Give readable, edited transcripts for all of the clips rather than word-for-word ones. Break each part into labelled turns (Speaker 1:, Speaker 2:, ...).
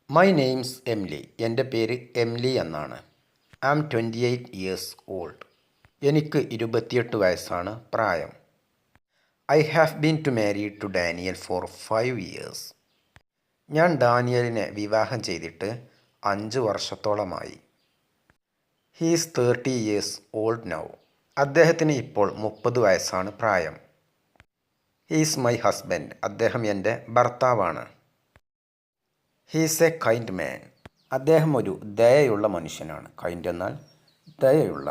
Speaker 1: My names എംലി. എൻ്റെ പേര് Emily എന്നാണ്. I am 28 years old. എനിക്ക് 28 വയസ്സാണ് പ്രായം. I have been to married to Daniel for 5 years. ഞാൻ ഡാനിയലിനെ വിവാഹം ചെയ്തിട്ട് 5 വർഷത്തോളമായി. He is 30 years old now. അദ്ദേഹത്തിന് ഇപ്പോൾ 30 വയസ്സാണ് പ്രായം. He is my husband. അദ്ദേഹം എൻ്റെ ഭർത്താവാണ്. He is a kind man. അദ്ദേഹം ഒരു ദയയുള്ള മനുഷ്യനാണ്. കൈൻഡ് എന്നാൽ ദയയുള്ള.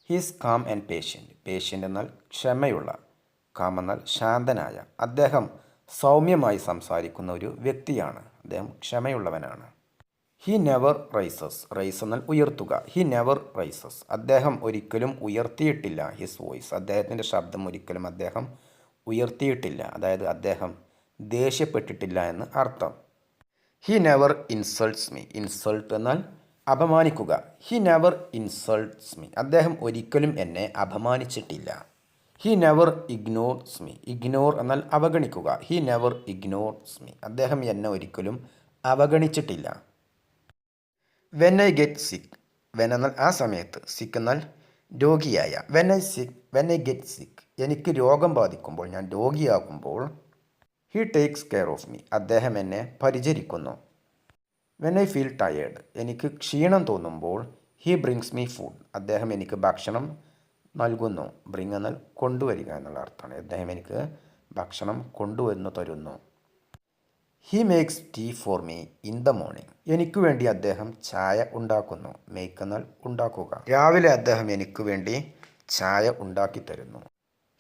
Speaker 1: He's calm and patient. Patient എന്നാൽ ക്ഷമയുള്ള. കാം എന്നാൽ ശാന്തനായ. അദ്ദേഹം സൗമ്യമായി സംസാരിക്കുന്ന ഒരു വ്യക്തിയാണ്. അദ്ദേഹം ക്ഷമയുള്ളവനാണ്. He never raises. റൈസ് എന്നാൽ ഉയർത്തുക. He never raises. അദ്ദേഹം ഒരിക്കലും ഉയർത്തിയിട്ടില്ല ഹിസ് വോയിസ്. അദ്ദേഹത്തിൻ്റെ ശബ്ദം ഒരിക്കലും അദ്ദേഹം ഉയർത്തിയിട്ടില്ല. അതായത് അദ്ദേഹം ദേഷ്യപ്പെട്ടിട്ടില്ല എന്ന് അർത്ഥം. He never insults me. Insult എന്നാൽ അപമാനിക്കുക. He never insults me. അദ്ദേഹം ഒരിക്കലും എന്നെ അപമാനിച്ചിട്ടില്ല. He never ignores me. Ignore എന്നാൽ അവഗണിക്കുക. He never ignores me. അദ്ദേഹം എന്നെ ഒരിക്കലും അവഗണിച്ചിട്ടില്ല. When I get sick. When എന്നാൽ ആ സമയത്ത്. സിക്ക് എന്നാൽ രോഗിയായ. വെൻ ഐ ഗെറ്റ് സിക്ക്. എനിക്ക് രോഗം ബാധിക്കുമ്പോൾ, ഞാൻ രോഗിയാകുമ്പോൾ. He takes care of me. അദ്ദേഹം എന്നെ പരിചരിക്കുന്നു. When I feel tired. എനിക്ക് ക്ഷീണം തോന്നുമ്പോൾ. He brings me food. അദ്ദേഹം എനിക്ക് ഭക്ഷണം നൽകുന്നു. ബ്രിങ് എന്നാൽ കൊണ്ടുവരിക എന്നുള്ള അർത്ഥമാണ്. അദ്ദേഹം എനിക്ക് ഭക്ഷണം കൊണ്ടുവന്ന് തരുന്നു. He makes tea for me in the morning. എനിക്ക് വേണ്ടി അദ്ദേഹം ചായ ഉണ്ടാക്കുന്നു. മേക്ക് എന്നാൽ ഉണ്ടാക്കുക. രാവിലെ അദ്ദേഹം എനിക്ക് വേണ്ടി ചായ ഉണ്ടാക്കി തരുന്നു.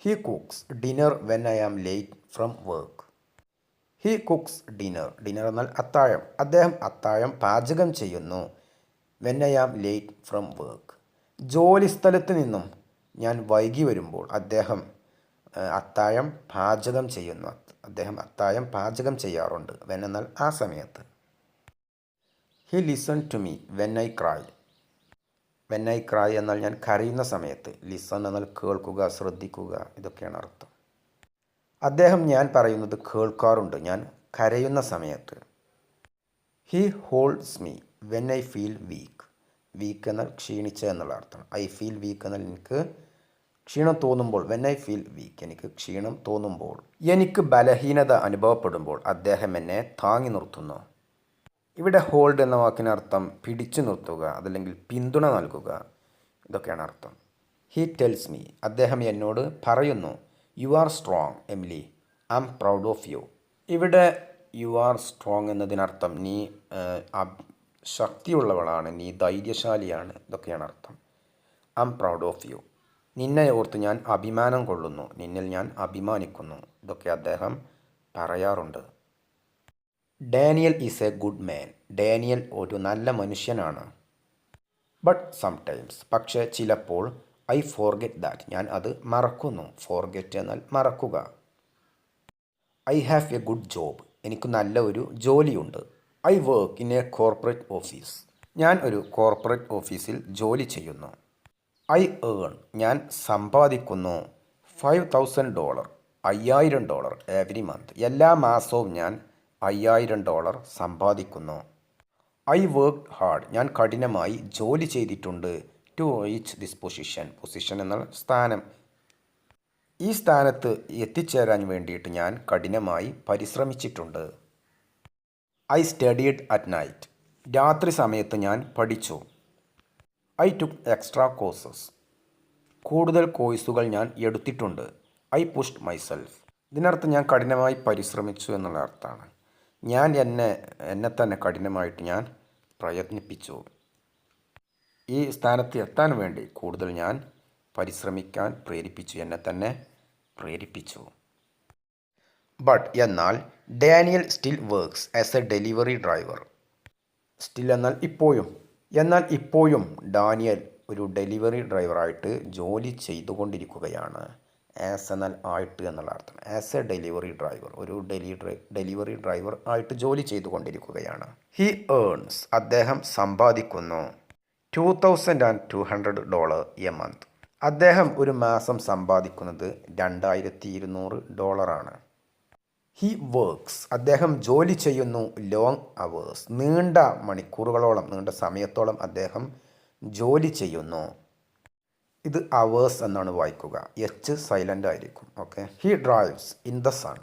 Speaker 1: He cooks dinner when I am late from work. He cooks dinner. Dinner എന്നാൽ അത്താഴം. അദ്ദേഹം അത്താഴം പാചകം ചെയ്യുന്നു. When I am late from work. ജോലി സ്ഥലത്ത് നിന്നും ഞാൻ വൈകി വരുമ്പോൾ അദ്ദേഹം അത്താഴം പാചകം ചെയ്യുന്നു. അദ്ദേഹം അത്താഴം പാചകം ചെയ്യാറുണ്ട്. വെൻ എന്നാൽ ആ സമയത്ത്. He listen to me when I cry. When I cry എന്നാൽ ഞാൻ കരയുന്ന സമയത്ത്. ലിസൺ എന്നാൽ കേൾക്കുക, ശ്രദ്ധിക്കുക, ഇതൊക്കെയാണ് അർത്ഥം. അദ്ദേഹം ഞാൻ പറയുന്നത് കേൾക്കാറുണ്ട് ഞാൻ കരയുന്ന സമയത്ത്. He holds me when I feel weak. Weak എന്നാൽ ക്ഷീണിച്ച എന്നുള്ള അർത്ഥം. ഐ ഫീൽ വീക്ക് എന്നാൽ എനിക്ക് ക്ഷീണം തോന്നുമ്പോൾ. വെൻ ഐ ഫീൽ വീക്ക്, എനിക്ക് ക്ഷീണം തോന്നുമ്പോൾ. എനിക്ക് ബലഹീനത അനുഭവപ്പെടുമ്പോൾ അദ്ദേഹം എന്നെ താങ്ങി നിർത്തുന്നു. ഇവിടെ ഹോൾഡ് എന്ന വാക്കിനർത്ഥം പിടിച്ചു നിർത്തുക, അതല്ലെങ്കിൽ പിന്തുണ നൽകുക, ഇതൊക്കെയാണ് അർത്ഥം. He tells me. അദ്ദേഹം എന്നോട് പറയുന്നു. You are strong Emily. I am proud of you. ഇവിടെ യു ആർ സ്ട്രോങ് എന്നതിനർത്ഥം നീ ശക്തിയുള്ളവളാണ്, നീ ധൈര്യശാലിയാണ്, ഇതൊക്കെയാണ് അർത്ഥം. I am proud of you. നിന്നെ ഓർത്ത് ഞാൻ അഭിമാനം കൊള്ളുന്നു, നിന്നിൽ ഞാൻ അഭിമാനിക്കുന്നു, ഇതൊക്കെ അദ്ദേഹം പറയാറുണ്ട്. Daniel is A good man. Daniel ഒരു നല്ല മനുഷ്യനാണ്. ബട്ട് സംടൈംസ്, പക്ഷേ ചിലപ്പോൾ. I forget that. ഞാൻ അത് മറക്കുന്നു. ഫോർഗെറ്റ് എന്നാൽ മറക്കുക. I have A good job. എനിക്ക് നല്ല ഒരു ജോലിയുണ്ട്. I work in A corporate office. ഞാൻ ഒരു കോർപ്പറേറ്റ് ഓഫീസിൽ ജോലി ചെയ്യുന്നു. I earn. ഞാൻ സമ്പാദിക്കുന്നു. $5,000. $5,000 എവരി മന്ത്. എല്ലാ മാസവും ഞാൻ $5,000 സമ്പാദിക്കുന്നു. I worked hard. ഞാൻ കഠിനമായി ജോലി ചെയ്തിട്ടുണ്ട്. To reach this position. Position എന്നാൽ സ്ഥാനം. ഈ സ്ഥാനത്ത് എത്തിച്ചേരാൻ വേണ്ടിയിട്ട് ഞാൻ കഠിനമായി പരിശ്രമിച്ചിട്ടുണ്ട്. I studied at night. രാത്രി സമയത്ത് ഞാൻ പഠിച്ചു. I took extra courses. കൂടുതൽ കോഴ്സുകൾ ഞാൻ എടുത്തിട്ടുണ്ട്. I pushed myself. ഇതിനർത്ഥം ഞാൻ കഠിനമായി പരിശ്രമിച്ചു എന്നുള്ള അർത്ഥമാണ്. ഞാൻ എന്നെ തന്നെ കഠിനമായിട്ട് ഞാൻ പ്രയത്നിപ്പിച്ചു. ഈ സ്ഥാനത്ത് എത്താൻ വേണ്ടി കൂടുതൽ ഞാൻ പരിശ്രമിക്കാൻ പ്രേരിപ്പിച്ചു, എന്നെ തന്നെ പ്രേരിപ്പിച്ചു. ബട്ട് എന്നാൽ Daniel still works as A delivery driver. Still എന്നാൽ ഇപ്പോഴും. എന്നാൽ ഇപ്പോഴും ഡാനിയൽ ഒരു ഡെലിവറി ഡ്രൈവറായിട്ട് ജോലി ചെയ്തുകൊണ്ടിരിക്കുകയാണ്. ആസ് എന്നാൽ ആയിട്ട് എന്നുള്ള അർത്ഥം. ആസ് എ ഡെലിവറി ഡ്രൈവർ, ഒരു ഡെലിവറി ഡ്രൈവർ ആയിട്ട് ജോലി ചെയ്തുകൊണ്ടിരിക്കുകയാണ്. He earns. അദ്ദേഹം സമ്പാദിക്കുന്നു. $2,200 എ മന്ത്. അദ്ദേഹം ഒരു മാസം സമ്പാദിക്കുന്നത് $2,200 ആണ്. ഹി വർക്ക്സ് അദ്ദേഹം ജോലി ചെയ്യുന്നു ലോങ് അവേഴ്സ് നീണ്ട മണിക്കൂറുകളോളം നീണ്ട സമയത്തോളം അദ്ദേഹം ജോലി ചെയ്യുന്നു. ഇത് അവേഴ്സ് എന്നാണ് വായിക്കുക. എച്ച് സൈലൻ്റ് ആയിരിക്കും. Okay. He drives in the sun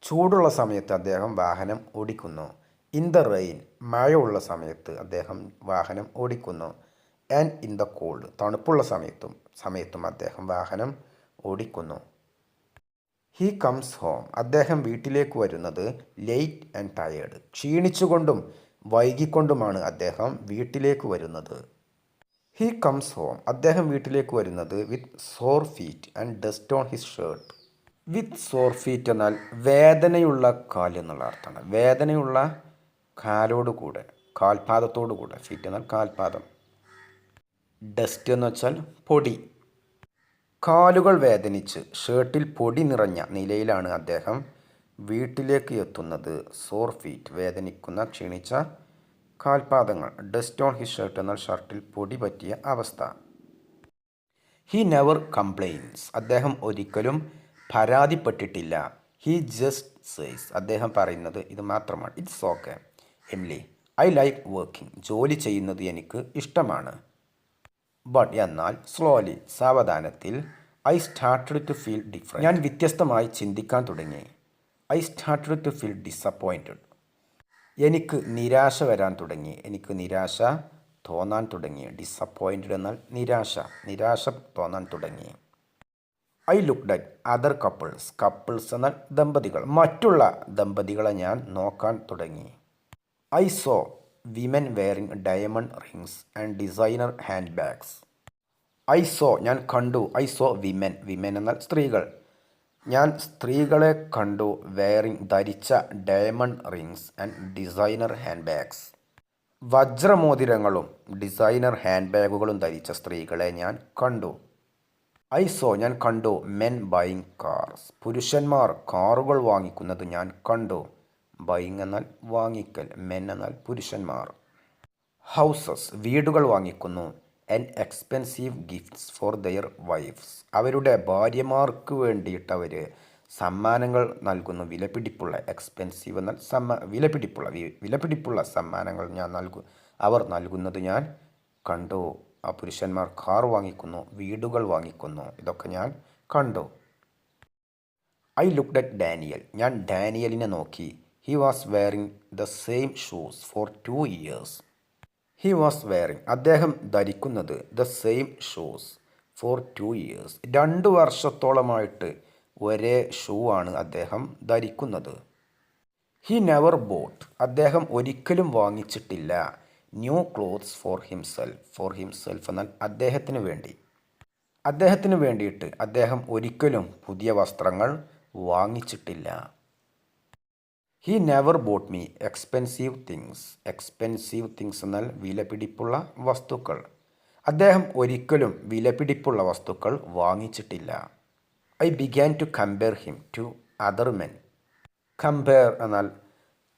Speaker 1: ചൂടുള്ള സമയത്ത് അദ്ദേഹം വാഹനം ഓടിക്കുന്നു. ഇൻ ദ റെയിൻ മഴയുള്ള സമയത്ത് അദ്ദേഹം വാഹനം ഓടിക്കുന്നു. ആൻഡ് ഇൻ ദ കോൾഡ് തണുപ്പുള്ള സമയത്തും അദ്ദേഹം വാഹനം ഓടിക്കുന്നു. ഹീ കംസ് ഹോം അദ്ദേഹം വീട്ടിലേക്ക് വരുന്നത് ലേറ്റ് ആൻഡ് ടയേർഡ് ക്ഷീണിച്ചുകൊണ്ടും വൈകിക്കൊണ്ടുമാണ് അദ്ദേഹം വീട്ടിലേക്ക് വരുന്നത്. ഹീ കംസ് ഹോം അദ്ദേഹം വീട്ടിലേക്ക് വരുന്നത് with sore feet and dust on his shirt. With sore feet എന്നാൽ വേദനയുള്ള കാല് എന്നുള്ള അർത്ഥമാണ്. വേദനയുള്ള കാലോട് കൂടെ, കാൽപാദത്തോടു കൂടെ. ഫീറ്റ് എന്നാൽ കാൽപാദം. ഡസ്റ്റ് എന്ന് വെച്ചാൽ പൊടി. കാലുകൾ വേദനിച്ച് ഷർട്ടിൽ പൊടി നിറഞ്ഞ നിലയിലാണ് അദ്ദേഹം വീട്ടിലേക്ക് എത്തുന്നത്. സോർ ഫീറ്റ് വേദനിക്കുന്ന ക്ഷീണിച്ച കാൽപാദങ്ങൾ. ഡസ്റ്റ് ഓൺ ഹിസ് ഷർട്ട് എന്നാൽ ഷർട്ടിൽ പൊടി പറ്റിയ അവസ്ഥ. ഹി നെവർ കംപ്ലെയിൻസ് അദ്ദേഹം ഒരിക്കലും പരാതിപ്പെട്ടിട്ടില്ല. ഹി ജസ്റ്റ് സേസ് അദ്ദേഹം പറയുന്നത് ഇത് മാത്രമാണ്. It's okay Emily, I like working ജോലി ചെയ്യുന്നത് എനിക്ക് ഇഷ്ടമാണ്. ബട്ട് എന്നാൽ സ്ലോലി സാവധാനത്തിൽ I started to feel different ഞാൻ വ്യത്യസ്തമായി ചിന്തിക്കാൻ തുടങ്ങി. I started to feel disappointed എനിക്ക് നിരാശ വരാൻ തുടങ്ങി. എനിക്ക് നിരാശ തോന്നാൻ തുടങ്ങി. ഡിസപ്പോയിൻറ്റഡ് എന്നാൽ നിരാശ തോന്നാൻ തുടങ്ങി. I looked at other couples എന്നാൽ ദമ്പതികൾ. മറ്റുള്ള ദമ്പതികളെ ഞാൻ നോക്കാൻ തുടങ്ങി. I so women wearing diamond rings and designer hand bags. ഞാൻ കണ്ടു. ഐ സോ വിമൻ എന്നാൽ സ്ത്രീകൾ. ഞാൻ സ്ത്രീകളെ കണ്ടു വെയറിംഗ് ധരിച്ച diamond rings and designer handbags വജ്രമോതിരങ്ങളും ഡിസൈനർ ഹാൻഡ് ബാഗുകളും ധരിച്ച സ്ത്രീകളെ ഞാൻ കണ്ടു. ഞാൻ കണ്ടു മെൻ ബൈയിങ് കാർസ് പുരുഷന്മാർ കാറുകൾ വാങ്ങിക്കുന്നത് ഞാൻ കണ്ടു. ബൈയിങ് എന്നാൽ വാങ്ങിക്കൽ, മെൻ എന്നാൽ പുരുഷന്മാർ. ഹൗസസ് വീടുകൾ വാങ്ങിക്കുന്നു. And expensive gifts for their wives അവരുടെ ഭാര്യമാർക്ക് വേണ്ടിയിട്ട് അവർ സമ്മാനങ്ങൾ നൽകുന്നു. വിലപിടിപ്പുള്ള, എക്സ്പെൻസീവ് എന്നാൽ വിലപിടിപ്പുള്ള സമ്മാനങ്ങൾ അവർ നൽകുന്നത് ഞാൻ കണ്ടു. ആ പുരുഷന്മാർ കാർ വാങ്ങിക്കുന്നു, വീടുകൾ വാങ്ങിക്കുന്നു. ഇതൊക്കെ ഞാൻ കണ്ടു. ഐ ലുക്ക്ഡ് അറ്റ് ഡാനിയൽ ഞാൻ ഡാനിയലിനെ നോക്കി. He was wearing the same shoes for 2 years. അദ്ദേഹം ധരിക്കുന്നത് the same shoes for 2 years 2 വർഷത്തോളമായിട്ട് ഒരേ ഷൂ ആണ് അദ്ദേഹം ധരിക്കുന്നത്. ഹി നെവർ ബോട്ട് അദ്ദേഹം ഒരിക്കലും വാങ്ങിച്ചിട്ടില്ല. ന്യൂ ക്ലോത്ത്സ് ഫോർ ഹിംസെൽഫ് എന്നാൽ അദ്ദേഹത്തിന് വേണ്ടിയിട്ട് അദ്ദേഹം ഒരിക്കലും പുതിയ വസ്ത്രങ്ങൾ വാങ്ങിച്ചിട്ടില്ല. He never bought me expensive things എന്നാൽ വിലപിടിപ്പുള്ള വസ്തുക്കൾ. അദ്ദേഹം ഒരിക്കലും വിലപിടിപ്പുള്ള വസ്തുക്കൾ വാങ്ങിച്ചിട്ടില്ല. I began to compare him to other men. Compare എന്നാൽ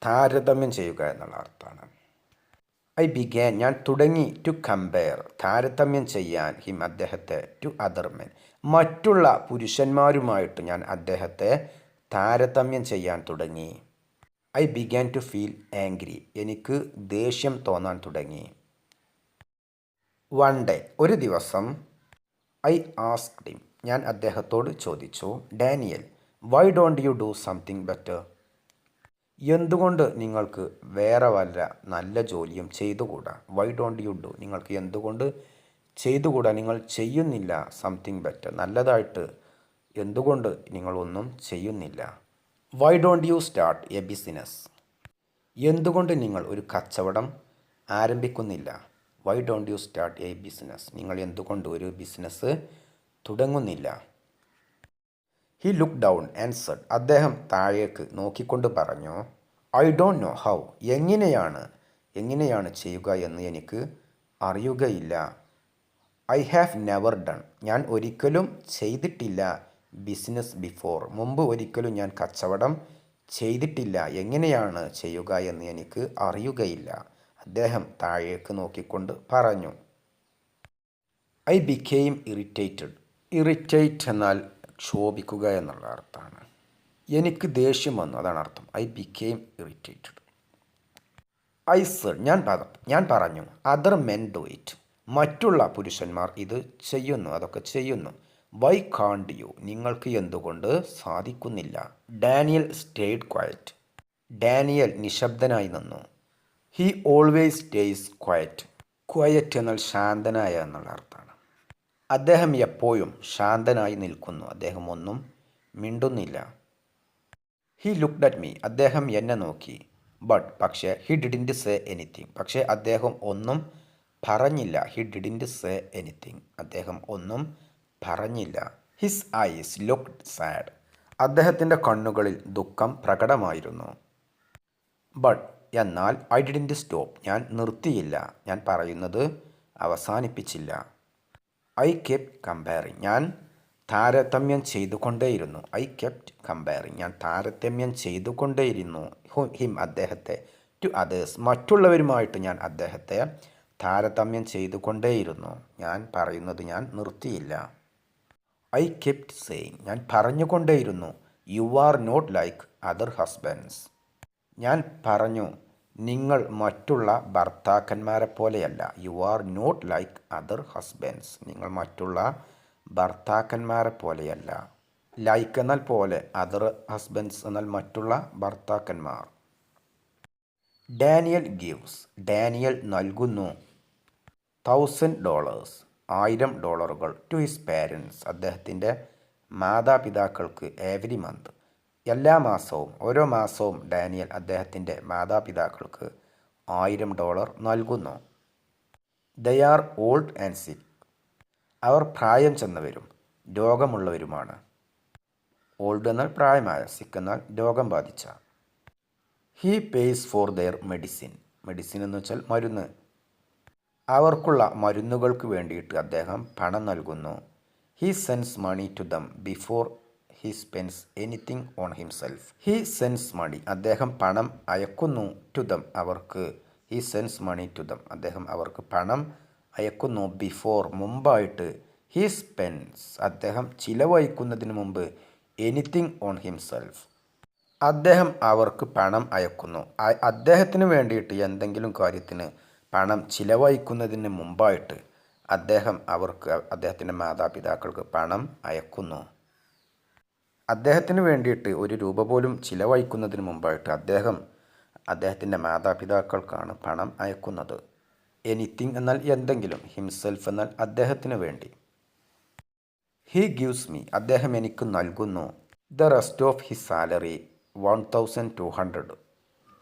Speaker 1: താരതമ്യം ചെയ്യുക എന്നുള്ള അർത്ഥമാണ്. ഞാൻ തുടങ്ങി ടു കമ്പയർ താരതമ്യം ചെയ്യാൻ ഹിം അദ്ദേഹത്തെ ടു അതർ മെൻ മറ്റുള്ള പുരുഷന്മാരുമായിട്ട് ഞാൻ അദ്ദേഹത്തെ താരതമ്യം ചെയ്യാൻ തുടങ്ങി. I began to feel angry എനിക്ക് ദേഷ്യം തോന്നാൻ തുടങ്ങി. വൺ ഡേ ഒരു ദിവസം ഐ ആസ്ക്ഡ് ഹിം ഞാൻ അദ്ദേഹത്തോട് ചോദിച്ചു. Daniel Y don't you do something better എന്തുകൊണ്ട് നിങ്ങൾക്ക് വേറെ വല്ല നല്ല ജോലിയും ചെയ്തുകൂടാ? വൈ ഡോണ്ട് യു ഡു നിങ്ങൾക്ക് എന്തുകൊണ്ട് ചെയ്തുകൂടാ? നിങ്ങൾ ചെയ്യുന്നില്ല സംതിങ് ബെറ്റർ നല്ലതായിട്ട് എന്തുകൊണ്ട് നിങ്ങളൊന്നും ചെയ്യുന്നില്ല? Why don't you start a business എന്തുകൊണ്ട് നിങ്ങൾ ഒരു കച്ചവടം ആരംഭിക്കുന്നില്ല? Why don't you start a business നിങ്ങൾ എന്തുകൊണ്ട് ഒരു ബിസിനസ് തുടങ്ങുന്നില്ല? He look down and said അദ്ദേഹം താഴേക്ക് നോക്കിക്കൊണ്ട് പറഞ്ഞു. ഐ ഡോണ്ട് നോ ഹൗ എങ്ങനെയാണ് ചെയ്യുക എന്ന് എനിക്ക് അറിയുകയില്ല. ഐ ഹാവ് നെവർ ഡൺ ഞാൻ ഒരിക്കലും ചെയ്തിട്ടില്ല. ബിസിനസ് ബിഫോർ മുമ്പ് ഒരിക്കലും ഞാൻ കച്ചവടം ചെയ്തിട്ടില്ല. എങ്ങനെയാണ് ചെയ്യുക എന്ന് എനിക്ക് അറിയുകയില്ല. അദ്ദേഹം താഴേക്ക് നോക്കിക്കൊണ്ട് പറഞ്ഞു. ഐ ബിക്കെയിം ഇറിറ്റേറ്റ് എന്നാൽ ക്ഷോഭിക്കുക എന്നുള്ള അർത്ഥമാണ്. എനിക്ക് ദേഷ്യം വന്നു, അതാണ് അർത്ഥം. I became irritated. I said, ഞാൻ പറഞ്ഞു. അതർ മെൻ ഡു ഇറ്റ്, മറ്റുള്ള പുരുഷന്മാർ ഇത് ചെയ്യുന്നു, അതൊക്കെ ചെയ്യുന്നു. വൈ കാണ്ട് യു, നിങ്ങൾക്ക് എന്തുകൊണ്ട് സാധിക്കുന്നില്ല. ഡാനിയൽ സ്റ്റേഡ് ക്വയറ്റ്, ഡാനിയൽ നിശബ്ദനായി നിന്നു. He always stays quiet, quiet എന്നാൽ ശാന്തനായ എന്നുള്ള അർത്ഥമാണ്. അദ്ദേഹം എപ്പോഴും ശാന്തനായി നിൽക്കുന്നു, അദ്ദേഹം ഒന്നും മിണ്ടുന്നില്ല. ഹി ലുക്ക്ഡ് അറ്റ് മീ, അദ്ദേഹം എന്നെ നോക്കി. ബട്ട് പക്ഷേ ഹി ഡിഡിൻറ്റ് സേ എനിത്തിങ്, പക്ഷേ അദ്ദേഹം ഒന്നും പറഞ്ഞില്ല. ഹി ഡിഡിൻറ്റ് സേ എനിത്തിങ്, അദ്ദേഹം ഒന്നും പറഞ്ഞില്ല. ഹിസ് ഐസ് ലുക്ക്ഡ് സാഡ്, അദ്ദേഹത്തിൻ്റെ കണ്ണുകളിൽ ദുഃഖം പ്രകടമായിരുന്നു. ബട്ട് എന്നാൽ ഐ ഡിഡിൻറ്റ് സ്റ്റോപ്പ്, ഞാൻ നിർത്തിയില്ല, ഞാൻ പറയുന്നത് അവസാനിപ്പിച്ചില്ല. ഐ കെപ്റ്റ് കമ്പയറിങ്, ഞാൻ താരതമ്യം ചെയ്തുകൊണ്ടേയിരുന്നു. ഐ കെപ്റ്റ് കമ്പയറിങ്, ഞാൻ താരതമ്യം ചെയ്തുകൊണ്ടേയിരുന്നു. ഹിം, അദ്ദേഹത്തെ. ടു അതേഴ്സ്, മറ്റുള്ളവരുമായിട്ട് ഞാൻ അദ്ദേഹത്തെ താരതമ്യം ചെയ്തുകൊണ്ടേയിരുന്നു. ഞാൻ പറയുന്നത് ഞാൻ നിർത്തിയില്ല. ഐ കെപ്റ്റ് സെയിങ്, ഞാൻ പറഞ്ഞുകൊണ്ടേയിരുന്നു. You are not like other husbands, ഞാൻ പറഞ്ഞു നിങ്ങൾ മറ്റുള്ള ഭർത്താക്കന്മാരെ പോലെയല്ല. You are not like other husbands, നിങ്ങൾ മറ്റുള്ള ഭർത്താക്കന്മാരെ പോലെയല്ല. ലൈക്ക് എന്നാൽ പോലെ, അതർ ഹസ്ബൻഡ്സ് എന്നാൽ മറ്റുള്ള ഭർത്താക്കന്മാർ. ഡാനിയൽ ഗിവ്സ്, ഡാനിയൽ നൽകുന്നു. $1000, $1000 ടു ഹിസ് പാരൻസ്, അദ്ദേഹത്തിൻ്റെ മാതാപിതാക്കൾക്ക്. എവരി മന്ത്, എല്ലാ മാസവും, ഓരോ മാസവും ഡാനിയൽ അദ്ദേഹത്തിൻ്റെ മാതാപിതാക്കൾക്ക് $1000 നൽകുന്നു. ദേ ആർ ഓൾഡ് ആൻഡ് സിക്ക്, അവർ പ്രായം ചെന്നവരും രോഗമുള്ളവരുമാണ്. ഓൾഡ് എന്നാൽ പ്രായമായ, സിക്ക് എന്നാൽ രോഗം ബാധിച്ച. He pays for their medicine, medicine എന്ന് വെച്ചാൽ മരുന്ന്. അവർക്കുള്ള മരുന്നുകൾക്ക് വേണ്ടിയിട്ട് അദ്ദേഹം പണം നൽകുന്നു. He sends money to them before he spends anything on himself. He sends money, അദ്ദേഹം പണം അയക്കുന്നു. ടു ദം, അവർക്ക്. He sends money to them, അദ്ദേഹം അവർക്ക് പണം അയക്കുന്നു. ബിഫോർ, മുമ്പായിട്ട്. ഹീ സ്പെൻഡ്സ്, അദ്ദേഹം ചിലവഴിക്കുന്നതിന് മുമ്പ്. എനിത്തിങ് ഓൺ ഹിംസെൽഫ്, അദ്ദേഹം അവർക്ക് പണം അയക്കുന്നു. അദ്ദേഹത്തിന് വേണ്ടിയിട്ട് എന്തെങ്കിലും കാര്യത്തിന് പണം ചിലവഴിക്കുന്നതിന് മുമ്പായിട്ട് അദ്ദേഹം അവർക്ക്, അദ്ദേഹത്തിൻ്റെ മാതാപിതാക്കൾക്ക് പണം അയക്കുന്നു. അദ്ദേഹത്തിന് വേണ്ടിയിട്ട് ഒരു രൂപ പോലും ചിലവഴിക്കുന്നതിന് മുമ്പായിട്ട് അദ്ദേഹം അദ്ദേഹത്തിൻ്റെ മാതാപിതാക്കൾക്കാണ് പണം അയക്കുന്നത്. എനിത്തിങ് എന്നാൽ എന്തെങ്കിലും, ഹിംസെൽഫ് എന്നാൽ അദ്ദേഹത്തിന് വേണ്ടി. ഹീ ഗിവ്സ് മീ, അദ്ദേഹം എനിക്ക് നൽകുന്നു. The rest of his salary $1200,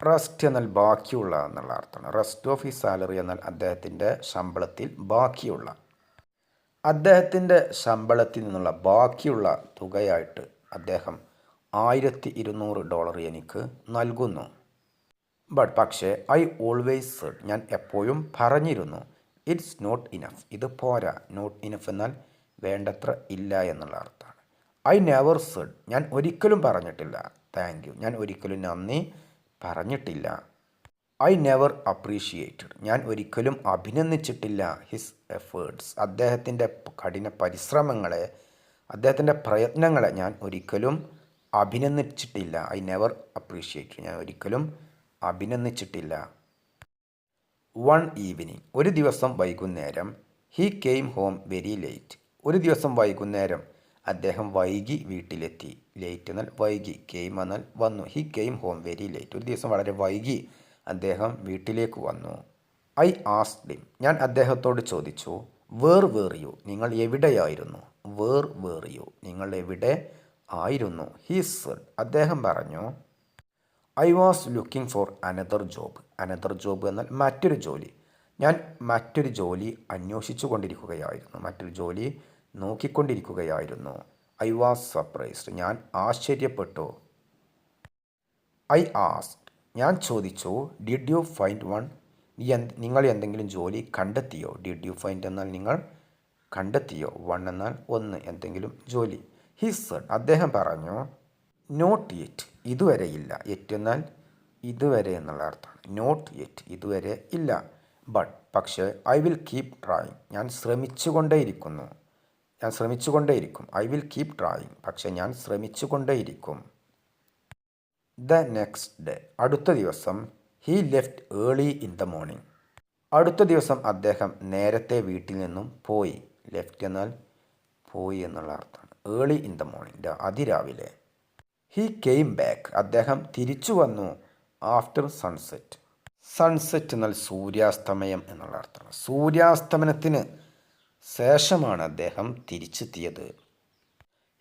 Speaker 1: rest എന്നാൽ ബാക്കിയുള്ള എന്നുള്ള അർത്ഥമാണ്. റെസ്റ്റ് ഓഫ് ഹിസ് സാലറി എന്നാൽ അദ്ദേഹത്തിൻ്റെ ശമ്പളത്തിൽ ബാക്കിയുള്ള, അദ്ദേഹത്തിൻ്റെ ശമ്പളത്തിൽ നിന്നുള്ള ബാക്കിയുള്ള തുകയായിട്ട് അദ്ദേഹം $1200 എനിക്ക് നൽകുന്നു. ബട്ട് പക്ഷേ ഐ ഓൾവേസ് സെഡ്, ഞാൻ എപ്പോഴും പറഞ്ഞിരുന്നു. ഇറ്റ്സ് നോട്ട് ഇനഫ്, ഇത് പോരാ. നോട്ട് ഇനഫ് എന്നാൽ വേണ്ടത്ര ഇല്ല എന്നുള്ള അർത്ഥമാണ്. ഐ നെവർ സെഡ്, ഞാൻ ഒരിക്കലും പറഞ്ഞിട്ടില്ല. താങ്ക് യു, ഞാൻ ഒരിക്കലും നന്ദി പറഞ്ഞിട്ടില്ല. ഐ നെവർ അപ്രീഷിയേറ്റഡ്, ഞാൻ ഒരിക്കലും അഭിനന്ദിച്ചിട്ടില്ല. ഹിസ് എഫേർട്സ്, അദ്ദേഹത്തിൻ്റെ കഠിന പരിശ്രമങ്ങളെ, അദ്ദേഹത്തിൻ്റെ പ്രയത്നങ്ങളെ ഞാൻ ഒരിക്കലും അഭിനന്ദിച്ചിട്ടില്ല. ഐ നെവർ അപ്രീഷിയേറ്റഡ്, ഞാൻ ഒരിക്കലും അഭിനന്ദിച്ചിട്ടില്ല. വൺ ഈവനിങ്, ഒരു ദിവസം വൈകുന്നേരം. He came home very late, ഒരു ദിവസം വൈകുന്നേരം അദ്ദേഹം വൈകി വീട്ടിലെത്തി. ലേറ്റ് എന്നാൽ വൈകി, കെയിം എന്നാൽ വന്നു. He came home very late, ഒരു ദിവസം വളരെ വൈകി അദ്ദേഹം വീട്ടിലേക്ക് വന്നു. ഐ ആസ്ക്ഡ് ഹിം, ഞാൻ അദ്ദേഹത്തോട് ചോദിച്ചു. വേർ വേർ യു, നിങ്ങൾ എവിടെയായിരുന്നു. വേർ വേർ യു, നിങ്ങൾ എവിടെ ആയിരുന്നു. ഹീ സെഡ്, അദ്ദേഹം പറഞ്ഞു. I was looking for another job. Another job എന്നാൽ മറ്റൊരു ജോലി. ഞാൻ മറ്റൊരു ജോലി അന്വേഷിച്ചു കൊണ്ടിരിക്കുകയായിരുന്നു, മറ്റൊരു ജോലി നോക്കിക്കൊണ്ടിരിക്കുകയായിരുന്നു. ഐ വാസ് സർപ്രൈസ്ഡ്, ഞാൻ ആശ്ചര്യപ്പെട്ടു. ഐ ആസ്ക്ഡ്, ഞാൻ ചോദിച്ചു. ഡിഡ് യു ഫൈൻഡ് വൺ, നിങ്ങൾ എന്തെങ്കിലും ജോലി കണ്ടെത്തിയോ. ഡിഡ് യു ഫൈൻഡ് എന്നാൽ നിങ്ങൾ കണ്ടെത്തിയോ. വൺ എന്നാൽ ഒന്ന്, എന്തെങ്കിലും ജോലി. ഹി സെഡ്, അദ്ദേഹം പറഞ്ഞു. Not yet, ഇതുവരെയില്ല. യെറ്റ് എന്നാൽ ഇതുവരെ എന്നുള്ള അർത്ഥമാണ്. നോട്ട് യെറ്റ്, ഇതുവരെ ഇല്ല. ബട്ട് പക്ഷേ ഐ വിൽ കീപ് ട്രൈയിങ്, ഞാൻ ശ്രമിച്ചുകൊണ്ടേയിരിക്കുന്നു. ഞാൻ ശ്രമിച്ചുകൊണ്ടേയിരിക്കും. ഐ വിൽ കീപ് ട്രൈയിങ്, പക്ഷേ ഞാൻ ശ്രമിച്ചുകൊണ്ടേയിരിക്കും. ദ നെക്സ്റ്റ് ഡേ, അടുത്ത ദിവസം. He left early in the morning, അടുത്ത ദിവസം അദ്ദേഹം നേരത്തെ വീട്ടിൽ നിന്നും പോയി. ലെഫ്റ്റ് എന്നാൽ പോയി എന്നുള്ള അർത്ഥമാണ്. ഏർലി ഇൻ ദ മോർണിംഗ്, അതിരാവിലെ. ഹീ കെയിം ബാക്ക്, അദ്ദേഹം തിരിച്ചു വന്നു. ആഫ്റ്റർ സൺസെറ്റ്, സൺസെറ്റ് എന്നാൽ സൂര്യാസ്തമയം എന്നുള്ള അർത്ഥമാണ്. സൂര്യാസ്തമനത്തിന് ശേഷമാണ് അദ്ദേഹം തിരിച്ചെത്തിയത്.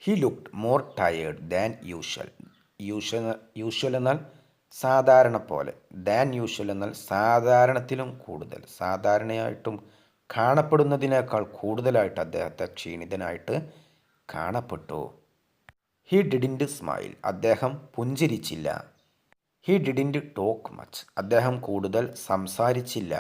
Speaker 1: He looked more tired than usual, usual എന്നാൽ സാധാരണ പോലെ, ദാൻ യൂഷ്വൽ എന്നാൽ സാധാരണത്തിലും കൂടുതൽ, സാധാരണയായിട്ടും കാണപ്പെടുന്നതിനേക്കാൾ കൂടുതലായിട്ട് അദ്ദേഹത്തെ ക്ഷീണിതനായിട്ട് കാണപ്പെട്ടു. ഹി ഡിഡിൻറ്റ് സ്മൈൽ, അദ്ദേഹം പുഞ്ചിരിച്ചില്ല. ഹി ഡിഡിൻറ്റ് ടോക്ക് മച്ച്, അദ്ദേഹം കൂടുതൽ സംസാരിച്ചില്ല.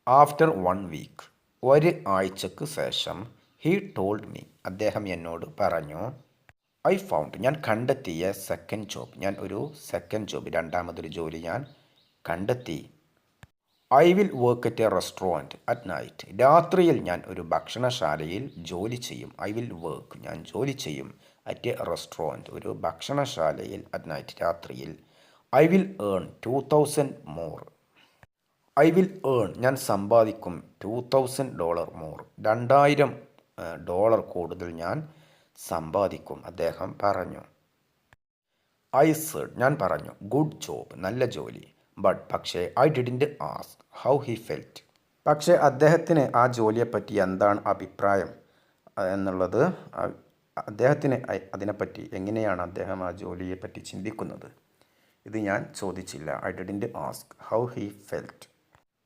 Speaker 1: ആഫ്റ്റർ 1 വീക്ക്, ഒരു ആഴ്ചക്ക് ശേഷം. ഹി ടോൾഡ് മീ, അദ്ദേഹം എന്നോട് പറഞ്ഞു. ഐ ഫൗണ്ട്, ഞാൻ കണ്ടെത്തിയ സെക്കൻഡ് ജോബ്, ഞാൻ ഒരു സെക്കൻഡ് ജോബ്, രണ്ടാമതൊരു ജോലി ഞാൻ കണ്ടെത്തി. I will work at A restaurant at night, രാത്രിയിൽ ഞാൻ ഒരു ഭക്ഷണശാലയിൽ ജോലി ചെയ്യും. ഐ വിൽ വർക്ക്, ഞാൻ ജോലി ചെയ്യും. അറ്റ് എ റെസ്റ്റോറൻറ്റ്, ഒരു ഭക്ഷണശാലയിൽ. അറ്റ് നൈറ്റ്, രാത്രിയിൽ. I will earn $2,000 more, I will earn, ഞാൻ സമ്പാദിക്കും. $2,000 മോർ, $2,000 കൂടുതൽ ഞാൻ സമ്പാദിക്കും, അദ്ദേഹം പറഞ്ഞു. ഐ സെഡ്, ഞാൻ പറഞ്ഞു. ഗുഡ് ജോബ്, നല്ല ജോലി. ബട്ട്, പക്ഷേ. I didn't ask how he felt, പക്ഷേ അദ്ദേഹത്തിന് ആ ജോലിയെപ്പറ്റി എന്താണ് അഭിപ്രായം എന്നുള്ളത്, അദ്ദേഹത്തിന് അതിനെപ്പറ്റി എങ്ങനെയാണ് അദ്ദേഹം ആ ജോലിയെപ്പറ്റി ചിന്തിക്കുന്നത്, ഇത് ഞാൻ ചോദിച്ചില്ല. I didn't ask how he felt.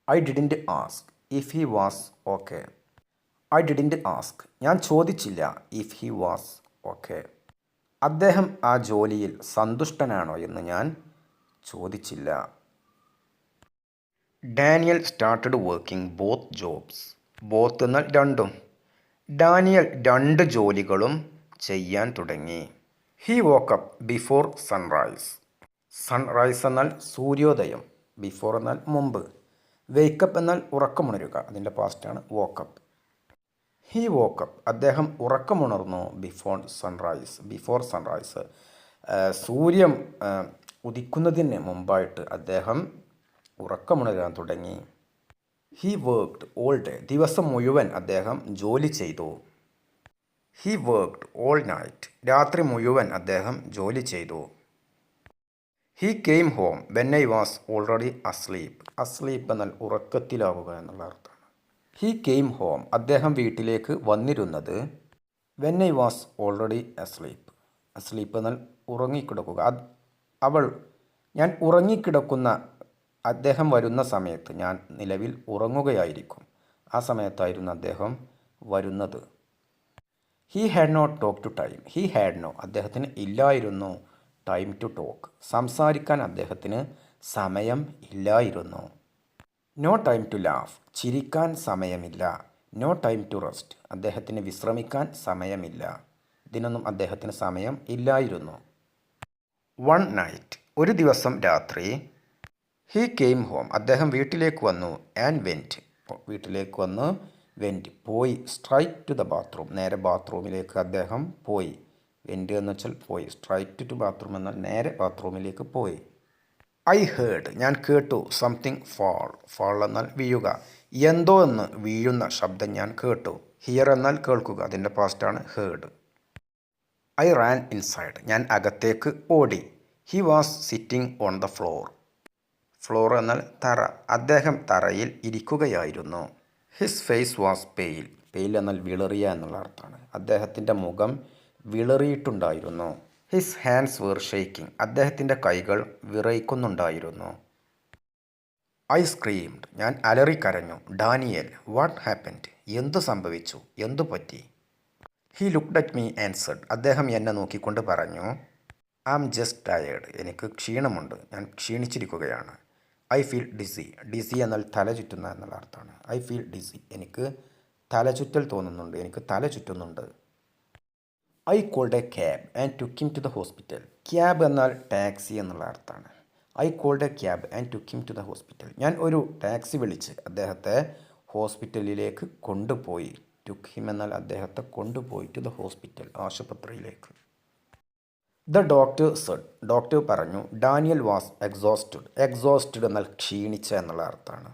Speaker 1: I didn't ask if he was okay, I didn't ask, ഞാൻ ചോദിച്ചില്ല. ഇഫ് ഹി വാസ് ഓക്കെ, അദ്ദേഹം ആ ജോലിയിൽ സന്തുഷ്ടനാണോ എന്ന് ഞാൻ ചോദിച്ചില്ല. Daniel started working both jobs, both എന്നാൽ രണ്ടും. ഡാനിയൽ രണ്ട് ജോലികളും ചെയ്യാൻ തുടങ്ങി. He woke up before sunrise, sunrise എന്നാൽ സൂര്യോദയം, ബിഫോർ എന്നാൽ മുമ്പ്. വേക്കപ്പ് എന്നാൽ ഉറക്കമുണരുക, അതിൻ്റെ പാസ്റ്റാണ് വോക്കപ്പ്. ഹി വോക്കപ്പ്, അദ്ദേഹം ഉറക്കമുണർന്നു. ബിഫോർ സൺറൈസ്, സൂര്യൻ ഉദിക്കുന്നതിന് മുമ്പായിട്ട് അദ്ദേഹം ഉറക്കമുണരാൻ തുടങ്ങി. ഹി വർക്ക്ഡ് ഓൾ ഡേ, ദിവസം മുഴുവൻ അദ്ദേഹം ജോലി ചെയ്തു. ഹി വർക്ക്ഡ് ഓൾ നൈറ്റ്, രാത്രി മുഴുവൻ അദ്ദേഹം ജോലി ചെയ്തു. He came home when I was already asleep, asleep എന്നാൽ ഉറക്കത്തിലാവുക എന്നുള്ള അർത്ഥമാണ്. ഹി കെയിം ഹോം, അദ്ദേഹം വീട്ടിലേക്ക് വന്നിരുന്നത്. When I was already asleep, asleep എന്നാൽ ഉറങ്ങിക്കിടക്കുക. ഞാൻ ഉറങ്ങിക്കിടക്കുന്ന, അദ്ദേഹം വരുന്ന സമയത്ത് ഞാൻ നിലവിൽ ഉറങ്ങുകയായിരിക്കും. ആ സമയത്തായിരുന്നു അദ്ദേഹം വരുന്നത്. He had not talk to time, he had no, അദ്ദേഹത്തിന് ഇല്ലായിരുന്നു. ടൈം ടു ടോക്ക്, സംസാരിക്കാൻ അദ്ദേഹത്തിന് സമയം ഇല്ലായിരുന്നു. നോ ടൈം ടു ലാഫ്, ചിരിക്കാൻ സമയമില്ല. നോ ടൈം ടു റെസ്റ്റ്, അദ്ദേഹത്തിന് വിശ്രമിക്കാൻ സമയമില്ല. ഇതിനൊന്നും അദ്ദേഹത്തിന് സമയം ഇല്ലായിരുന്നു. വൺ നൈറ്റ്, ഒരു ദിവസം രാത്രി. ഹി കെയിം ഹോം, അദ്ദേഹം വീട്ടിലേക്ക് വന്നു. ആൻഡ് വെൻറ്റ്, വീട്ടിലേക്ക് വന്ന്. വെൻറ്റ് പോയി. സ്ട്രൈറ്റ് ടു ദ ബാത്റൂം, നേരെ ബാത്റൂമിലേക്ക് അദ്ദേഹം പോയി. വെൻറ്റ് എന്ന് വെച്ചാൽ പോയി. സ്ട്രൈറ്റ് ടു ബാത്റൂം എന്നാൽ നേരെ ബാത്റൂമിലേക്ക് പോയി. ഐ ഹേർഡ്, ഞാൻ കേട്ടു. സംതിങ് ഫാൾ എന്നാൽ വീഴുക, എന്തോ എന്ന് വീഴുന്ന ശബ്ദം ഞാൻ കേട്ടു. ഹിയർ എന്നാൽ കേൾക്കുക, അതിൻ്റെ പാസ്റ്റാണ് ഹേർഡ്. ഐ റാൻ ഇൻസൈഡ്, ഞാൻ അകത്തേക്ക് ഓടി. He was sitting on the floor, floor എന്നാൽ തറ, അദ്ദേഹം തറയിൽ ഇരിക്കുകയായിരുന്നു. His face was pale, pale എന്നാൽ വിളറിയ എന്നുള്ള അർത്ഥമാണ്. അദ്ദേഹത്തിൻ്റെ മുഖം വിളറിയിട്ടുണ്ടായിരുന്നു. ഹിസ് ഹാൻഡ്സ് വേർ ഷെയ്ക്കിംഗ്, അദ്ദേഹത്തിൻ്റെ കൈകൾ വിറയ്ക്കുന്നുണ്ടായിരുന്നു. ഐ സ്ക്രീംഡ്, ഞാൻ അലറിക്കരഞ്ഞു. ഡാനിയൽ, വാട്ട് ഹാപ്പൻഡ്, എന്തു സംഭവിച്ചു, എന്തു പറ്റി? He looked at me and said, അദ്ദേഹം എന്നെ നോക്കിക്കൊണ്ട് പറഞ്ഞു. ഐ ആം ജസ്റ്റ് ടയേർഡ്, എനിക്ക് ക്ഷീണമുണ്ട്, ഞാൻ ക്ഷീണിച്ചിരിക്കുകയാണ്. ഐ ഫീൽ ഡിസി, ഡിസി എന്നാൽ തല ചുറ്റുന്ന എന്നുള്ള അർത്ഥമാണ്. ഐ ഫീൽ ഡിസി, എനിക്ക് തലചുറ്റൽ തോന്നുന്നുണ്ട്, എനിക്ക് തല ചുറ്റുന്നുണ്ട്. I called a cab and took him to the hospital. Cab എന്നാൽ ടാക്സി എന്നുള്ള അർത്ഥമാണ്. I called a cab and took him to the hospital, ഞാൻ ഒരു ടാക്സി വിളിച്ച് അദ്ദേഹത്തെ ഹോസ്പിറ്റലിലേക്ക് കൊണ്ടുപോയി. ടുക്ക് ഹിം എന്നാൽ അദ്ദേഹത്തെ കൊണ്ടുപോയി. ടു ദ ഹോസ്പിറ്റൽ, ആശുപത്രിയിലേക്ക്. ദ ഡോക്ടർ സെഡ്, ഡോക്ടർ പറഞ്ഞു, ഡാനിയൽ വാസ് എക്സോസ്റ്റഡ്. എക്സോസ്റ്റഡ് എന്നാൽ ക്ഷീണിച്ച എന്നുള്ള അർത്ഥമാണ്.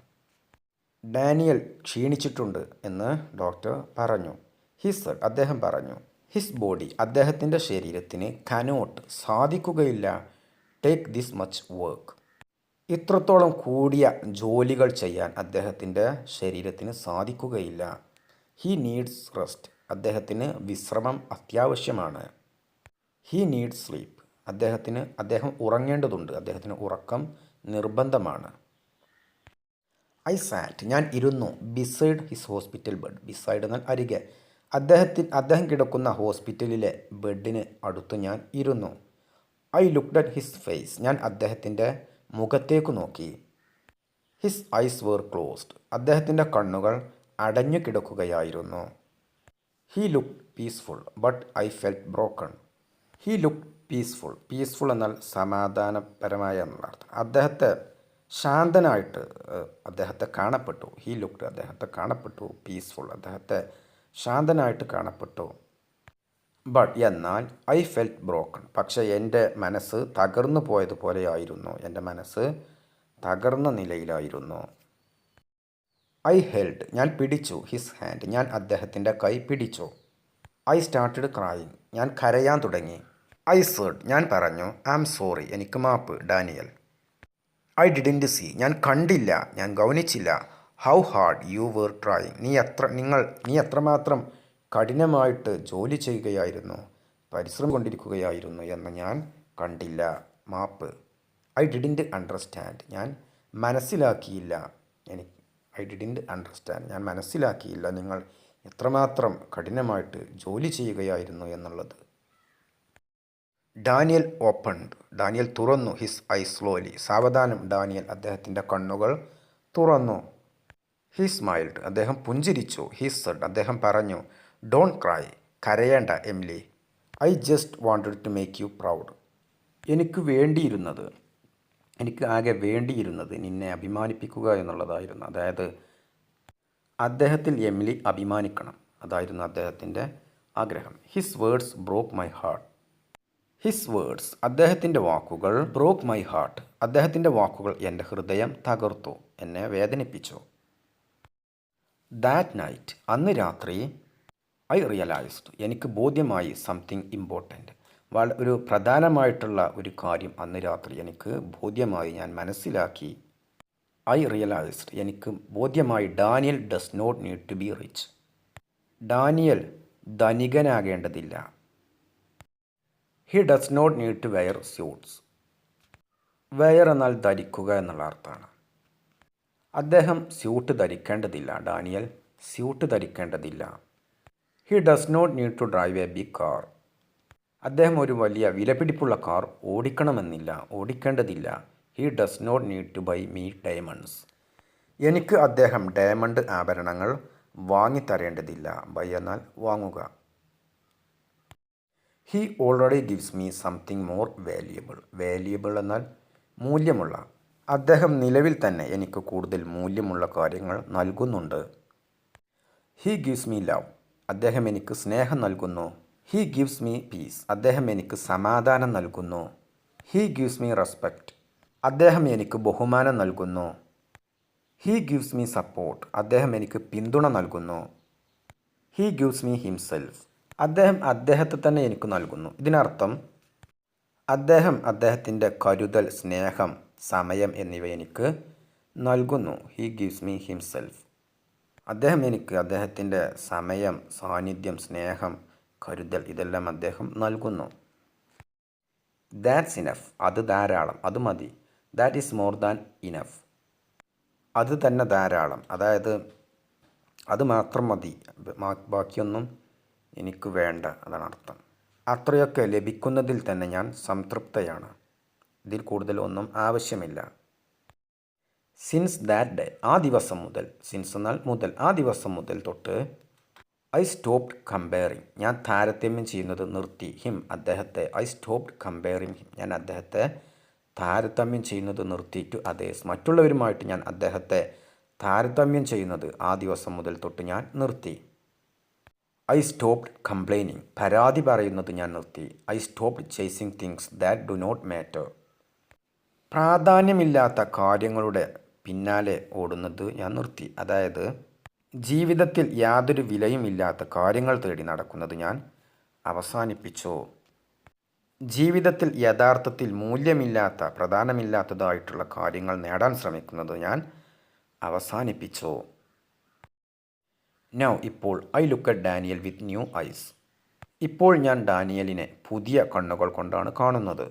Speaker 1: ഡാനിയൽ ക്ഷീണിച്ചിട്ടുണ്ട് എന്ന് ഡോക്ടർ പറഞ്ഞു. ഹി സെഡ്, അദ്ദേഹം പറഞ്ഞു, ഹിസ് ബോഡി, അദ്ദേഹത്തിൻ്റെ ശരീരത്തിന് കനോട്ട്, സാധിക്കുകയില്ല, ടേക്ക് ദിസ് മച്ച് വർക്ക്, ഇത്രത്തോളം കൂടിയ ജോലികൾ ചെയ്യാൻ അദ്ദേഹത്തിൻ്റെ ശരീരത്തിന് സാധിക്കുകയില്ല. ഹി നീഡ്സ് റെസ്റ്റ്, അദ്ദേഹത്തിന് വിശ്രമം അത്യാവശ്യമാണ്. ഹി നീഡ്സ് സ്ലീപ്പ്, അദ്ദേഹം ഉറങ്ങേണ്ടതുണ്ട്, അദ്ദേഹത്തിന് ഉറക്കം നിർബന്ധമാണ്. ഐ സാറ്റ്, ഞാൻ ഇരുന്നു, beside his hospital bed, beside എന്നാൽ അരികെ, അദ്ദേഹം കിടക്കുന്ന ഹോസ്പിറ്റലിലെ ബെഡിന് അടുത്ത് ഞാൻ ഇരുന്നു. I looked at his face, ഞാൻ അദ്ദേഹത്തിൻ്റെ മുഖത്തേക്ക് നോക്കി. ഹിസ് ഐസ് വേർ ക്ലോസ്ഡ്, അദ്ദേഹത്തിൻ്റെ കണ്ണുകൾ അടഞ്ഞു കിടക്കുകയായിരുന്നു. He looked peaceful but I felt broken. He looked peaceful, peaceful എന്നാൽ സമാധാനപരമായ എന്നുള്ള അർത്ഥം. ശാന്തനായിട്ട് അദ്ദേഹത്തെ കാണപ്പെട്ടു. ഹി ലുക്ക്ഡ്, അദ്ദേഹത്തെ കാണപ്പെട്ടു. പീസ്ഫുൾ, അദ്ദേഹത്തെ ശാന്തനായിട്ട് കാണപ്പെട്ടു. ബട്ട് എന്നാൽ ഐ ഫെൽറ്റ് ബ്രോക്കൺ, പക്ഷേ എൻ്റെ മനസ്സ് തകർന്നു പോയതുപോലെയായിരുന്നു. എൻ്റെ മനസ്സ് തകർന്ന നിലയിലായിരുന്നു. ഐ ഹെൽഡ്, ഞാൻ പിടിച്ചു. ഹിസ് ഹാൻഡ്, ഞാൻ അദ്ദേഹത്തിൻ്റെ കൈ പിടിച്ചു. ഐ സ്റ്റാർട്ടഡ് ക്രൈയിങ്, ഞാൻ കരയാൻ തുടങ്ങി. ഐ സെഡ്, ഞാൻ പറഞ്ഞു, ഐ ആം സോറി, എനിക്ക് മാപ്പ്, ഡാനിയൽ. ഐ ഡിഡൻറ്റ് സീ, ഞാൻ കണ്ടില്ല, ഞാൻ ഗൗനിച്ചില്ല. How hard you were trying, നീ എത്രമാത്രം കഠിനമായിട്ട് ജോലി ചെയ്യുകയായിരുന്നു, പരിശ്രമം കൊണ്ടിരിക്കുകയായിരുന്നു എന്ന് ഞാൻ കണ്ടില്ല, മാപ്പ്. ഐ ഡിഡൻറ്റ് അണ്ടർസ്റ്റാൻഡ്, ഞാൻ മനസ്സിലാക്കിയില്ല. ഞാൻ മനസ്സിലാക്കിയില്ല നിങ്ങൾ എത്രമാത്രം കഠിനമായിട്ട് ജോലി ചെയ്യുകയായിരുന്നു എന്നുള്ളത്. ഡാനിയൽ ഓപ്പൺഡ്, ഡാനിയൽ തുറന്നു. ഹിസ് ഐ സ്ലോലി, സാവധാനം ഡാനിയൽ അദ്ദേഹത്തിൻ്റെ കണ്ണുകൾ തുറന്നു. ഹി സ്മൈൽഡ്, അദ്ദേഹം പുഞ്ചിരിച്ചു. ഹി സെഡ്, അദ്ദേഹം പറഞ്ഞു, ഡോണ്ട് ക്രൈ, കരയേണ്ട Emily. I just wanted to make you proud, എനിക്ക് ആകെ വേണ്ടിയിരുന്നത് നിന്നെ അഭിമാനിപ്പിക്കുക എന്നുള്ളതായിരുന്നു. അതായത് അദ്ദേഹത്തിൽ എമിലി അഭിമാനിക്കണം, അതായിരുന്നു അദ്ദേഹത്തിൻ്റെ ആഗ്രഹം. His words broke my heart. His words, അദ്ദേഹത്തിൻ്റെ വാക്കുകൾ, ബ്രോക്ക് മൈ ഹാർട്ട്, അദ്ദേഹത്തിൻ്റെ വാക്കുകൾ എൻ്റെ ഹൃദയം തകർത്തു, എന്നെ വേദനിപ്പിച്ചു. ദാറ്റ് നൈറ്റ്, അന്ന് രാത്രി, ഐ റിയലൈസ്ഡ്, എനിക്ക് ബോധ്യമായി, സംതിങ് ഇമ്പോർട്ടൻറ്റ്, ഒരു പ്രധാനമായിട്ടുള്ള ഒരു കാര്യം അന്ന് രാത്രി എനിക്ക് ബോധ്യമായി, ഞാൻ മനസ്സിലാക്കി. ഐ റിയലൈസ്ഡ്, എനിക്ക് ബോധ്യമായി, Daniel does not need to be rich, Daniel ധനികനാകേണ്ടതില്ല. He does not need to wear suits, wear എന്നാൽ ധരിക്കുക എന്നുള്ള അർത്ഥമാണ്. അദ്ദേഹം സ്യൂട്ട് ധരിക്കേണ്ടതില്ല, ഡാനിയൽ സ്യൂട്ട് ധരിക്കേണ്ടതില്ല. He does not need to drive a big car, അദ്ദേഹം ഒരു വലിയ വിലപിടിപ്പുള്ള കാർ ഓടിക്കേണ്ടതില്ല. He does not need to buy me diamonds, എനിക്ക് അദ്ദേഹം ഡയമണ്ട് ആഭരണങ്ങൾ വാങ്ങിത്തരേണ്ടതില്ല. ബൈ എന്നാൽ വാങ്ങുക. He already gives me something more valuable, valuable എന്നാൽ മൂല്യമുള്ള, അദ്ദേഹം നിലവിൽ തന്നെ എനിക്ക് കൂടുതൽ മൂല്യമുള്ള കാര്യങ്ങൾ നൽകുന്നുണ്ട്. ഹി ഗിവ്സ് മീ ലവ്, അദ്ദേഹം എനിക്ക് സ്നേഹം നൽകുന്നു. ഹി ഗിവ്സ് മീ പീസ്, അദ്ദേഹം എനിക്ക് സമാധാനം നൽകുന്നു. ഹി ഗിവ്സ് മീ റെസ്പെക്റ്റ്, അദ്ദേഹം എനിക്ക് ബഹുമാനം നൽകുന്നു. ഹി ഗിവ്സ് മീ സപ്പോർട്ട്, അദ്ദേഹം എനിക്ക് പിന്തുണ നൽകുന്നു. ഹി ഗിവ്സ് മീ ഹിംസെൽഫ്, അദ്ദേഹത്തെ തന്നെ എനിക്ക് നൽകുന്നു. ഇതിനർത്ഥം അദ്ദേഹത്തിൻ്റെ കരുതൽ, സ്നേഹം, സമയം എന്നിവ എനിക്ക് നൽകുന്നു. ഹി ഗിവ്സ് മീ ഹിംസെൽഫ്, അദ്ദേഹം എനിക്ക് അദ്ദേഹത്തിൻ്റെ സമയം, സാന്നിധ്യം, സ്നേഹം, കരുതൽ ഇതെല്ലാം അദ്ദേഹം നൽകുന്നു. ദാറ്റ്സ് ഇനഫ്, അത് ധാരാളം, അത് മതി. That is more than enough, അത് തന്നെ ധാരാളം, അതായത് അത് മാത്രം മതി, ബാക്കിയൊന്നും എനിക്ക് വേണ്ട, അതാണ് അർത്ഥം. അത്രയൊക്കെ ലഭിക്കുന്നതിൽ തന്നെ ഞാൻ സംതൃപ്തയാണ്, ഇതിൽ കൂടുതൽ ഒന്നും ആവശ്യമില്ല. സിൻസ് ദാറ്റ് ഡേ, ആ ദിവസം മുതൽ, സിൻസ് എന്നാൽ മുതൽ, ആ ദിവസം മുതൽ തൊട്ട്, ഐ സ്റ്റോപ്ഡ് കമ്പയറിങ്, ഞാൻ താരതമ്യം ചെയ്യുന്നത് നിർത്തി. ഹിം, അദ്ദേഹത്തെ. ഐ സ്റ്റോപ്ഡ് കമ്പയറിങ് ഹിം, ഞാൻ അദ്ദേഹത്തെ താരതമ്യം ചെയ്യുന്നത് നിർത്തി. ടു അതേഴ്സ്, മറ്റുള്ളവരുമായിട്ട് ഞാൻ അദ്ദേഹത്തെ താരതമ്യം ചെയ്യുന്നത് ആ ദിവസം മുതൽ തൊട്ട് ഞാൻ നിർത്തി. I stopped complaining. പരാതി പറയുന്നത് ഞാൻ നിർത്തി. I stopped chasing things that do not matter. പ്രാധാന്യമില്ലാത്ത കാര്യങ്ങളുടെ പിന്നാലെ ഓടുന്നത് ഞാൻ നിർത്തി. അതായത് ജീവിതത്തിൽ യാതൊരു വിലയുമില്ലാത്ത കാര്യങ്ങൾ തേടി നടക്കുന്നത് ഞാൻ അവസാനിപ്പിച്ചു. ജീവിതത്തിൽ യഥാർത്ഥത്തിൽ മൂല്യമില്ലാത്ത പ്രധാനമില്ലാത്തതായിട്ടുള്ള കാര്യങ്ങൾ നേടാൻ ശ്രമിക്കുന്നത് ഞാൻ അവസാനിപ്പിച്ചു. നൗ ഇപ്പോൾ I look at Daniel with new eyes. ഇപ്പോൾ ഞാൻ ഡാനിയലിനെ പുതിയ കണ്ണുകൾ കൊണ്ടാണ് കാണുന്നത്.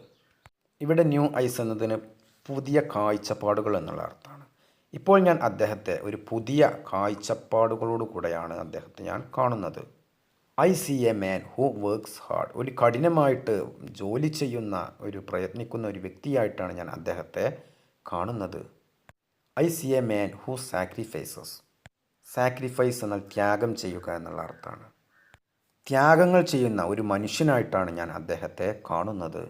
Speaker 1: ഇവിടെ ന്യൂ ഐസ് എന്നതിന് പുതിയ കാഴ്ചപ്പാടുകൾ എന്നുള്ള അർത്ഥമാണ്. ഇപ്പോൾ ഞാൻ അദ്ദേഹത്തെ ഒരു പുതിയ കാഴ്ചപ്പാടുകളോടു കൂടെയാണ് അദ്ദേഹത്തെ ഞാൻ കാണുന്നത്. I C a man who works hard. ഒരു കഠിനമായിട്ട് ജോലി ചെയ്യുന്ന പ്രയത്നിക്കുന്ന ഒരു വ്യക്തിയായിട്ടാണ് ഞാൻ അദ്ദേഹത്തെ കാണുന്നത്. I C a man who sacrifices. Sacrifice എന്നാൽ ത്യാഗം ചെയ്യുക എന്നുള്ള അർത്ഥമാണ്. ത്യാഗങ്ങൾ ചെയ്യുന്ന ഒരു മനുഷ്യനായിട്ടാണ് ഞാൻ അദ്ദേഹത്തെ കാണുന്നത്.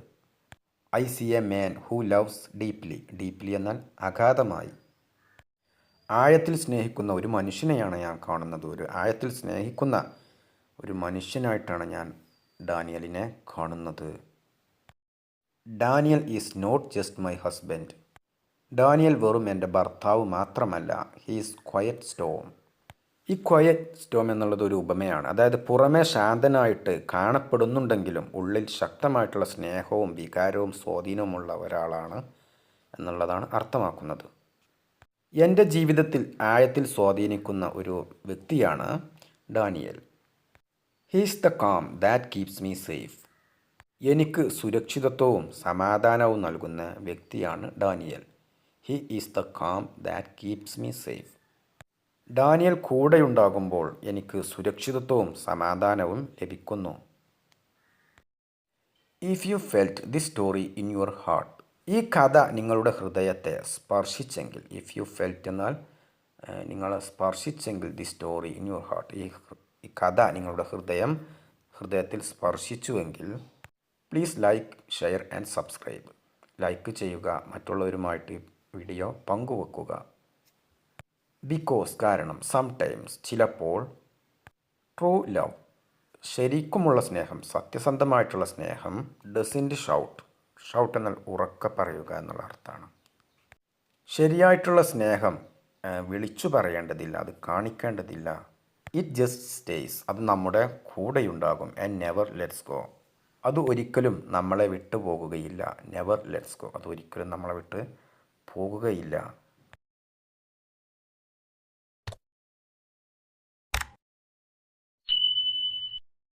Speaker 1: I C a man who loves deeply. Deeply എന്നാൽ അഗാധമായി. ആഴത്തിൽ സ്നേഹിക്കുന്ന ഒരു മനുഷ്യനെയാണ് ഞാൻ കാണുന്നത്. ആഴത്തിൽ സ്നേഹിക്കുന്ന ഒരു മനുഷ്യനായിട്ടാണ് ഞാൻ ഡാനിയലിനെ കാണുന്നത്. Daniel is not just my husband. Daniel വെറും എൻ്റെ ഭർത്താവ് മാത്രമല്ല. He's quiet storm. ഈ ക്വയറ്റ് സ്റ്റോം എന്നുള്ളത് ഒരു ഉപമയാണ്. അതായത് പുറമേ ശാന്തനായിട്ട് കാണപ്പെടുന്നുണ്ടെങ്കിലും ഉള്ളിൽ ശക്തമായിട്ടുള്ള സ്നേഹവും വികാരവും സ്വാധീനവുമുള്ള ഒരാളാണ് എന്നുള്ളതാണ് അർത്ഥമാക്കുന്നത്. എൻ്റെ ജീവിതത്തിൽ ആഴത്തിൽ സ്വാധീനിക്കുന്ന ഒരു വ്യക്തിയാണ് Daniel. He's the calm that keeps me safe. എനിക്ക് സുരക്ഷിതത്വവും സമാധാനവും നൽകുന്ന വ്യക്തിയാണ് Daniel. He is the calm that keeps me safe. Daniel കൂടെയുണ്ടാകുമ്പോൾ എനിക്ക് സുരക്ഷിതത്വവും സമാധാനവും ലഭിക്കുന്നു. If you felt this story in your heart. ഈ കഥ നിങ്ങളുടെ ഹൃദയത്തെ സ്പർശിച്ചെങ്കിൽ, ഇഫ് യു ഫെൽറ്റ് എന്നാൽ നിങ്ങളെ സ്പർശിച്ചെങ്കിൽ, the story in your heart, ഈ കഥ നിങ്ങളുടെ ഹൃദയത്തിൽ സ്പർശിച്ചുവെങ്കിൽ, please like, share and subscribe. Like ചെയ്യുക, മറ്റുള്ളവരുമായിട്ട് വീഡിയോ പങ്കുവെക്കുക. ബിക്കോസ് കാരണം, സംടൈംസ് ചിലപ്പോൾ, ട്രൂ ലവ് ശരിക്കുമുള്ള സ്നേഹം, സത്യസന്ധമായിട്ടുള്ള സ്നേഹം, ഡസിൻറ്റ് ഷൗട്ട്. ഷൗട്ട് എന്നാൽ ഉറക്കെ പറയുക എന്നുള്ള അർത്ഥമാണ്. ശരിയായിട്ടുള്ള സ്നേഹം വിളിച്ചു പറയേണ്ടതില്ല, അത് കാണിക്കേണ്ടതില്ല. It just stays. അത് നമ്മുടെ കൂടെയുണ്ടാകും. And never lets go. അത് ഒരിക്കലും നമ്മളെ വിട്ടു പോകുകയില്ല. Never lets go. അത് ഒരിക്കലും നമ്മളെ വിട്ട് പോകുകയില്ല.